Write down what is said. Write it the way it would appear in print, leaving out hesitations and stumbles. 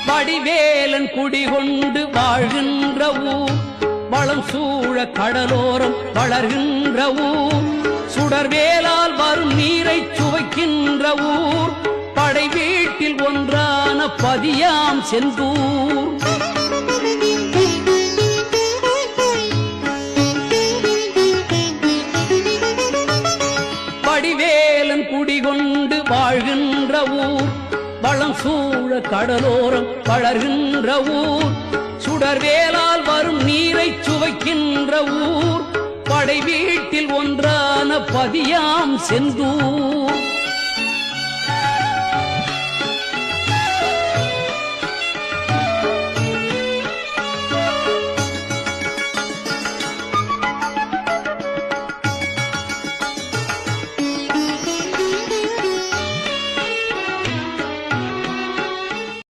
வடிவேலன் குடிகொண்டு வாழ்கின்ற ஊர், வளம் சூழ கடலோரம் வளர்கின்ற ஊர், சுடர்வேலால் வரும் நீரை சுவைக்கின்ற ஊர், படை வீட்டில் ஒன்றான பதியாம் செந்தூர். வடிவேலன் குடிகொண்டு வாழ்கின்ற ஊர், வளம் சூழ கடலோரம் வளர்கின்ற ஊர், சுடர்வேலால் வரும் நீரை சுவைக்கின்ற ஊர், படை வீட்டில் ஒன்றான பதியாம் செந்தூர்.